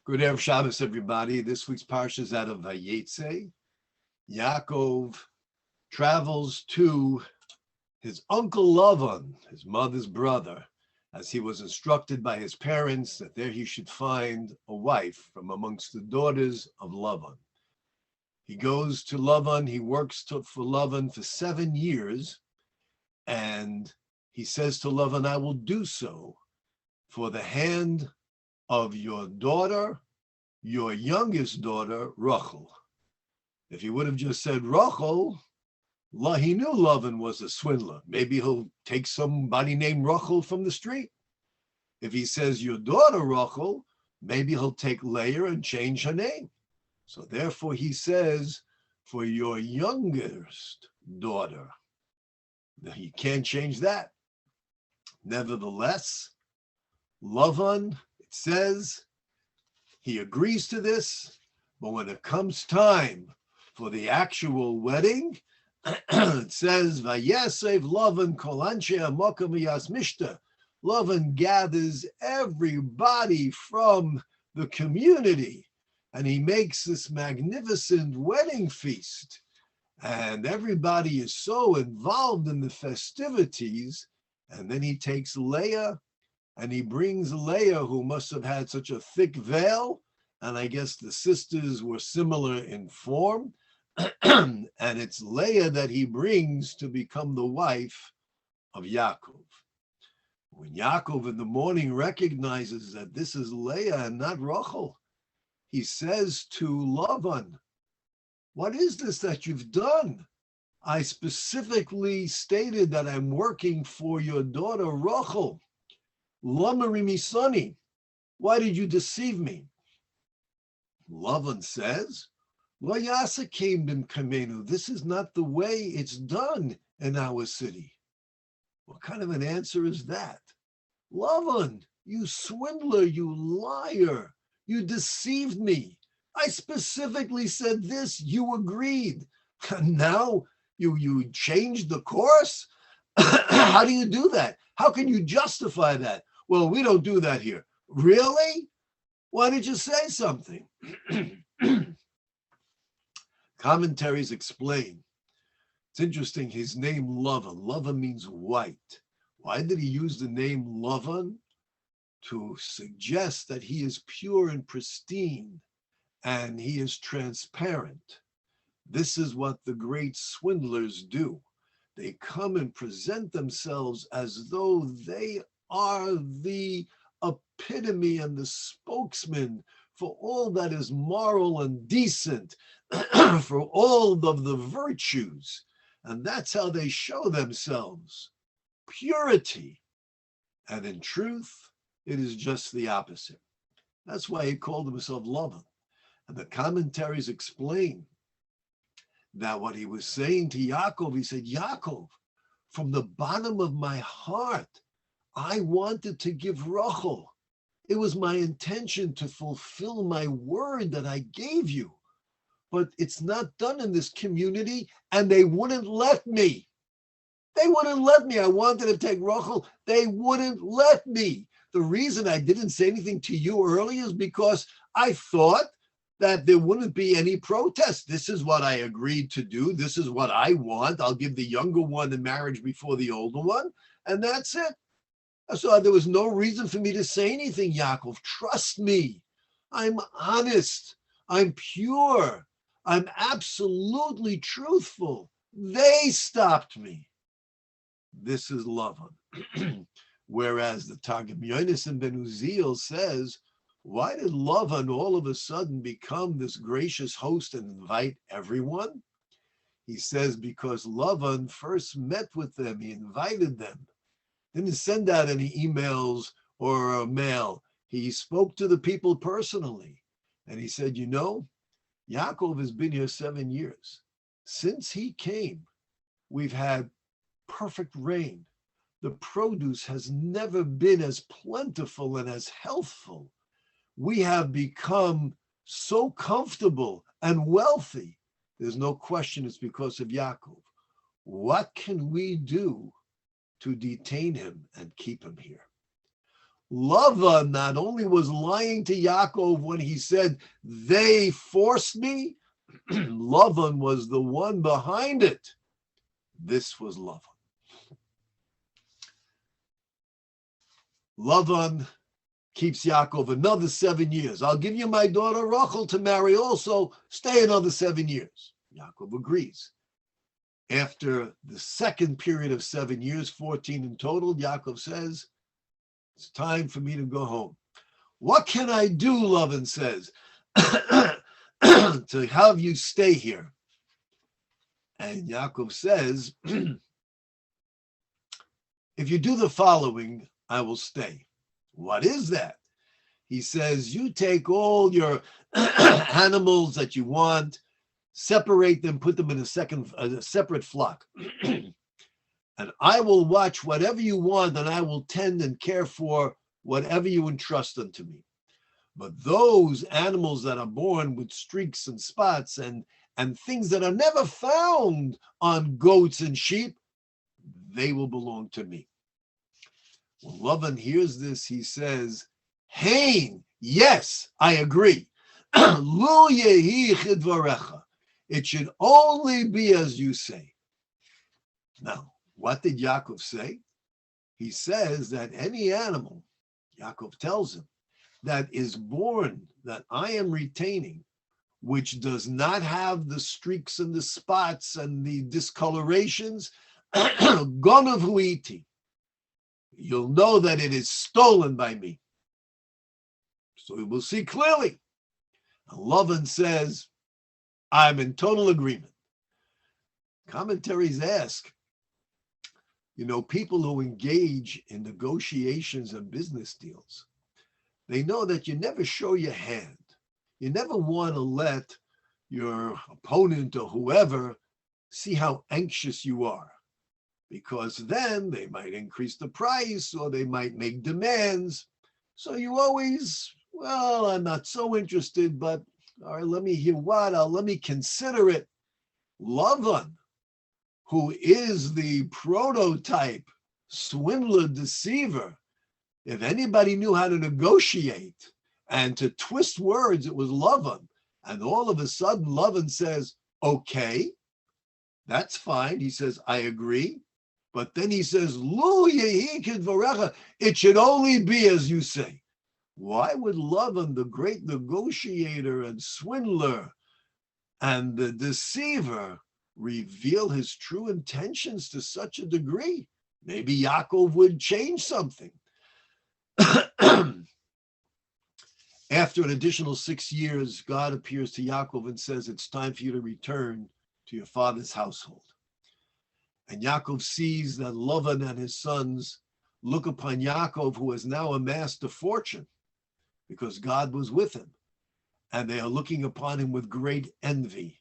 Good Erev Shabbos, everybody. This week's Parsha is out of Vayeitzei. Yaakov travels to his uncle Lavan, his mother's brother, as he was instructed by his parents that there he should find a wife from amongst the daughters of Lavan. He goes to Lavan, he works for Lavan for 7 years, and he says to Lavan, I will do so for the hand of your daughter, your youngest daughter, Rachel. If he would have just said Rachel, he knew Lavan was a swindler. Maybe he'll take somebody named Rachel from the street. If he says your daughter, Rachel, maybe he'll take Leah and change her name. So therefore he says, for your youngest daughter. Now, you can't change that. Nevertheless, Lavan, it says, he agrees to this, but when it comes time for the actual wedding, it says, Vayeitzei Lavan kol anshe hamokum v'yasmishta. Lavan gathers everybody from the community, and he makes this magnificent wedding feast. And everybody is so involved in the festivities, and then he takes Leah, and he brings Leah, who must have had such a thick veil, and I guess the sisters were similar in form, and it's Leah that he brings to become the wife of Yaakov. When Yaakov in the morning recognizes that this is Leah and not Rachel, he says to Lavan, what is this that you've done? I specifically stated that I'm working for your daughter Rachel. Lama rimisani, why did you deceive me? Lavan says, Lo yasa came bim kamenu. This is not the way it's done in our city. What kind of an answer is that? Lavan, you swindler, you liar, you deceived me. I specifically said this, you agreed. And now you changed the course? How do you do that? How can you justify that? Well, we don't do that here. Really? Why did you say something? Commentaries explain. It's interesting, his name Lavan. Lavan means white. Why did he use the name Lavan? To suggest that he is pure and pristine and he is transparent. This is what the great swindlers do. They come and present themselves as though they are the epitome and the spokesman for all that is moral and decent, for all of the virtues. And that's how they show themselves, purity. And in truth, it is just the opposite. That's why he called himself Lavan. And the commentaries explain that what he was saying to Yaakov, he said, Yaakov, from the bottom of my heart, I wanted to give Rachel. It was my intention to fulfill my word that I gave you. But it's not done in this community, and they wouldn't let me. They wouldn't let me. I wanted to take Rachel. They wouldn't let me. The reason I didn't say anything to you earlier is because I thought that there wouldn't be any protest. This is what I agreed to do. This is what I want. I'll give the younger one in marriage before the older one, and that's it. So there was no reason for me to say anything, Yaakov. Trust me. I'm honest. I'm pure. I'm absolutely truthful. They stopped me. This is Lavan. Whereas the Targum Yonasan ben Uziel says, why did Lavan all of a sudden become this gracious host and invite everyone? He says because Lavan first met with them, he invited them. Didn't send out any emails or a mail. He spoke to the people personally. And he said, you know, Yaakov has been here 7 years. Since he came, we've had perfect rain. The produce has never been as plentiful and as healthful. We have become so comfortable and wealthy. There's no question it's because of Yaakov. What can we do to detain him and keep him here? Lavan not only was lying to Yaakov when he said, they forced me, Lavan was the one behind it. This was Lavan. Lavan keeps Yaakov another 7 years. I'll give you my daughter Rachel to marry also. Stay another 7 years. Yaakov agrees. After the second period of 7 years, 14 in total, Yaakov says, it's time for me to go home. What can I do, Lavan says, to have you stay here? And Yaakov says, if you do the following, I will stay. What is that? He says, you take all your animals that you want, separate them, put them in a separate flock. And I will watch whatever you want, and I will tend and care for whatever you entrust unto me. But those animals that are born with streaks and spots and things that are never found on goats and sheep, they will belong to me. When Lavan hears this, he says, Hain, yes, I agree. Lo yehi chidvarecha. It should only be as you say. Now, what did Yaakov say? He says that any animal, Yaakov tells him, that is born, that I am retaining, which does not have the streaks and the spots and the discolorations, gonav huiti. You'll know that it is stolen by me. So we will see clearly. And Lavan says, I'm in total agreement. Commentaries ask, people who engage in negotiations and business deals, they know that you never show your hand. You never want to let your opponent or whoever see how anxious you are, because then they might increase the price or they might make demands. So you always, well, I'm not so interested, but all right, let me hear let me consider it. Lavan, who is the prototype swindler, deceiver, if anybody knew how to negotiate and to twist words, it was Lavan. And all of a sudden, Lavan says, okay, that's fine. He says, I agree. But then he says, Lu yehi kidvarecha, it should only be as you say. Why would Lavan, the great negotiator and swindler and the deceiver, reveal his true intentions to such a degree? Maybe Yaakov would change something. After an additional 6 years, God appears to Yaakov and says, it's time for you to return to your father's household. And Yaakov sees that Lavan and his sons look upon Yaakov, who has now amassed a fortune, because God was with him. And they are looking upon him with great envy.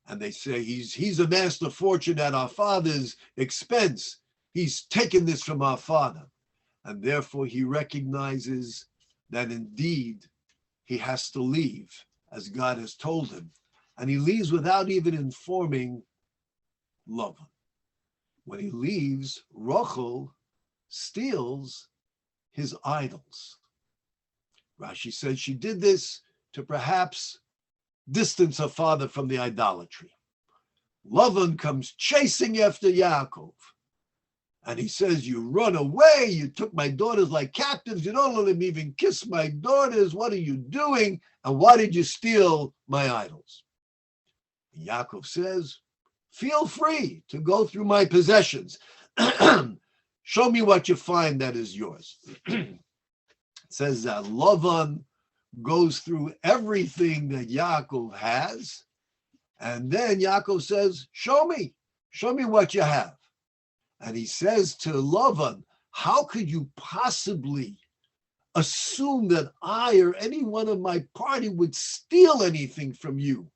And they say, he's amassed a fortune at our father's expense. He's taken this from our father. And therefore he recognizes that indeed he has to leave, as God has told him. And he leaves without even informing Lavan. When he leaves, Rachel steals his idols. Rashi says she did this to perhaps distance her father from the idolatry. Lavan comes chasing after Yaakov. And he says, you run away, you took my daughters like captives, you don't let me even kiss my daughters, what are you doing? And why did you steal my idols? And Yaakov says, feel free to go through my possessions. Show me what you find that is yours. It says that Lavan goes through everything that Yaakov has. And then Yaakov says, show me what you have. And he says to Lavan, how could you possibly assume that I or anyone of my party would steal anything from you?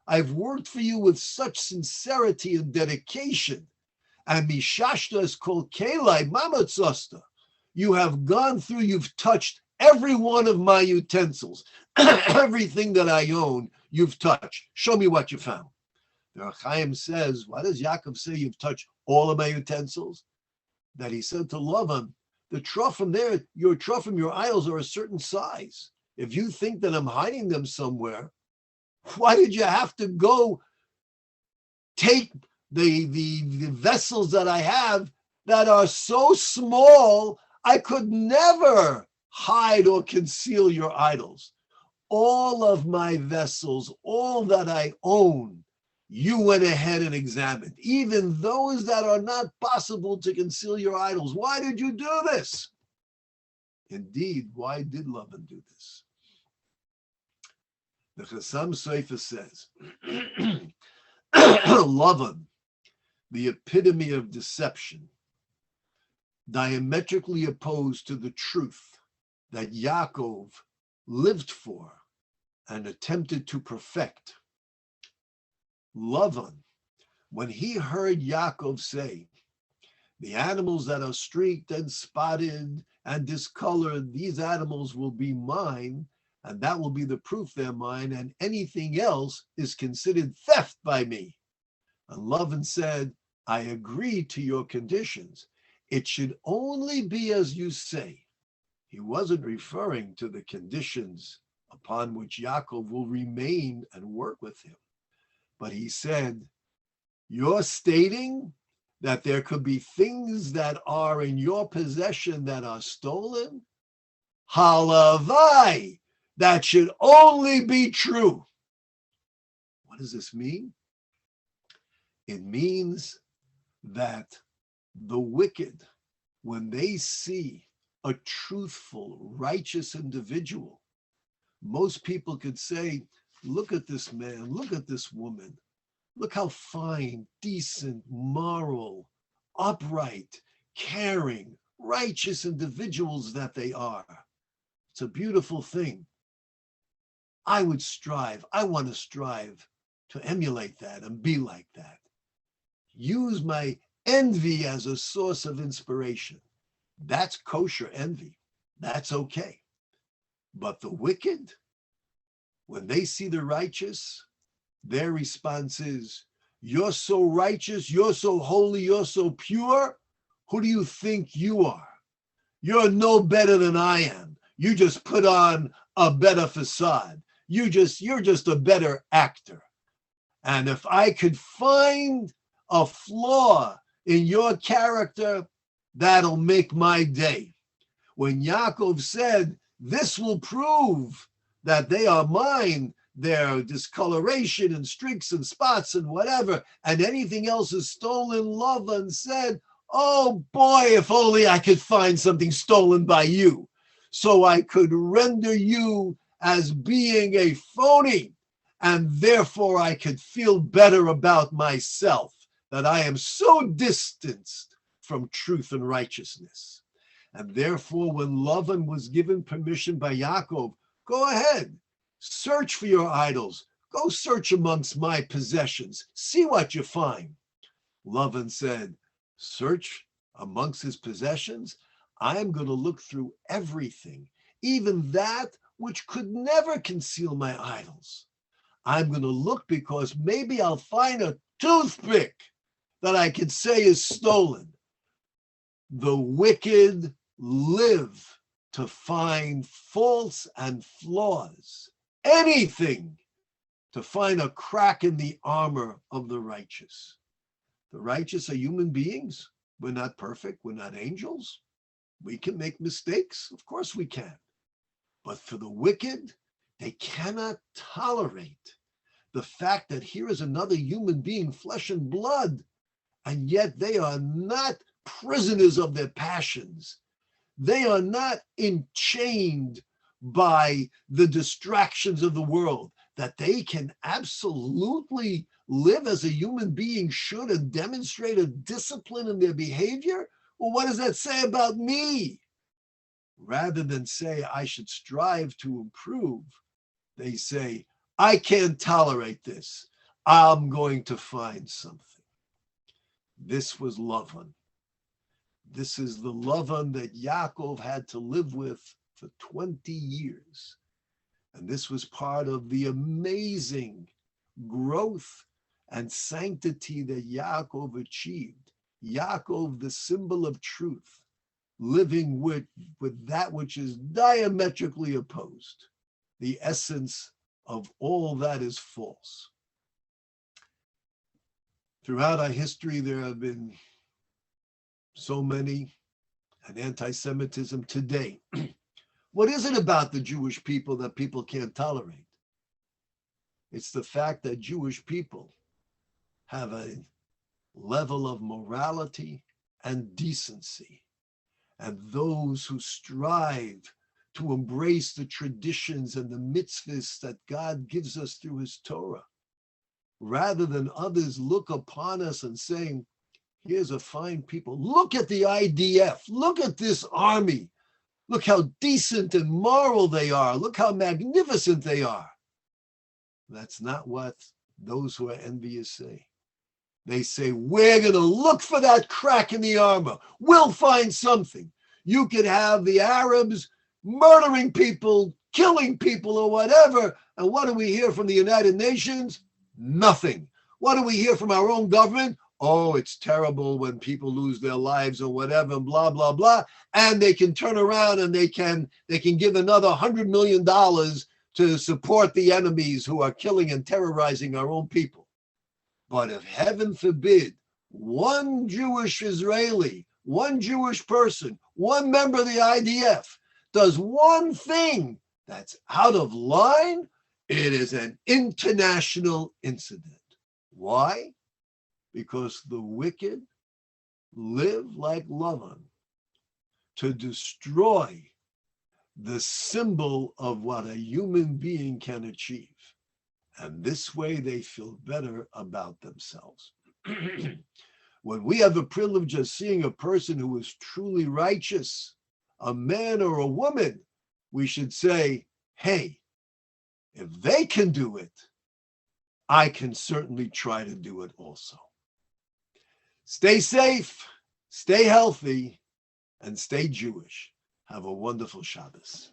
I've worked for you with such sincerity and dedication. And Mishashta is called Kelai Mamatzosta. You have gone through, you've touched every one of my utensils. Everything that I own, you've touched. Show me what you found. The Chaim says, why does Yaakov say you've touched all of my utensils? That he said to Lavan The trophim there, your trophim, your idols are a certain size. If you think that I'm hiding them somewhere, why did you have to go take the vessels that I have that are so small, I could never hide or conceal your idols. All of my vessels, all that I own, you went ahead and examined, even those that are not possible to conceal your idols. Why did you do this? Indeed, why did Lavan do this? The Chassam Sofer says, Lavan, the epitome of deception, diametrically opposed to the truth that Yaakov lived for and attempted to perfect. Lavan, when he heard Yaakov say, the animals that are streaked and spotted and discolored, these animals will be mine, and that will be the proof they're mine, and anything else is considered theft by me. And Lavan said, I agree to your conditions. It should only be as you say. He wasn't referring to the conditions upon which Yaakov will remain and work with him. But he said, you're stating that there could be things that are in your possession that are stolen? Halavai, that should only be true. What does this mean? It means that the wicked, when they see a truthful, righteous individual, most people could say, look at this man, look at this woman, look how fine, decent, moral, upright, caring, righteous individuals that they are. It's a beautiful thing. I want to strive to emulate that and be like that. Use my envy as a source of inspiration. That's kosher envy. That's okay. But the wicked, when they see the righteous, their response is, you're so righteous, you're so holy, you're so pure. Who do you think you are? You're no better than I am. You just put on a better facade. You're just a better actor. And if I could find a flaw in your character, that'll make my day. When Yaakov said, this will prove that they are mine, their discoloration and streaks and spots and whatever, and anything else is stolen, Lavan said, oh boy, if only I could find something stolen by you, so I could render you as being a phony, and therefore I could feel better about myself, that I am so distanced from truth and righteousness. And therefore, when Lavan was given permission by Yaakov, go ahead, search for your idols, go search amongst my possessions, see what you find. Lavan said, search amongst his possessions? I'm going to look through everything, even that which could never conceal my idols. I'm going to look because maybe I'll find a toothpick that I could say is stolen. The wicked live to find faults and flaws, anything to find a crack in the armor of the righteous. The righteous are human beings. We're not perfect. We're not angels. We can make mistakes. Of course we can. But for the wicked, they cannot tolerate the fact that here is another human being, flesh and blood, and yet they are not prisoners of their passions. They are not enchained by the distractions of the world, that they can absolutely live as a human being should and demonstrate a discipline in their behavior. Well, what does that say about me? Rather than say I should strive to improve, they say, I can't tolerate this. I'm going to find something. This was Lavan. This is the Lavan that Yaakov had to live with for 20 years. And this was part of the amazing growth and sanctity that Yaakov achieved. Yaakov, the symbol of truth, living with that which is diametrically opposed. The essence of all that is false. Throughout our history, there have been so many, and anti-Semitism today. What is it about the Jewish people that people can't tolerate? It's the fact that Jewish people have a level of morality and decency, and those who strive to embrace the traditions and the mitzvahs that God gives us through his Torah, rather than others look upon us and saying, here's a fine people. Look at the IDF. Look at this army. Look how decent and moral they are. Look how magnificent they are. That's not what those who are envious say. They say, we're going to look for that crack in the armor. We'll find something. You could have the Arabs murdering people, killing people, or whatever. And what do we hear from the United Nations? Nothing. What do we hear from our own government? Oh, it's terrible when people lose their lives or whatever, blah, blah, blah. And they can turn around and they can give another $100 million to support the enemies who are killing and terrorizing our own people. But if heaven forbid, one Jewish Israeli, one Jewish person, one member of the IDF does one thing that's out of line, it is an international incident. Why? Because the wicked live like Lavan to destroy the symbol of what a human being can achieve. And this way they feel better about themselves. When we have the privilege of seeing a person who is truly righteous, a man or a woman, we should say, hey, if they can do it, I can certainly try to do it also. Stay safe, stay healthy, and stay Jewish. Have a wonderful Shabbos.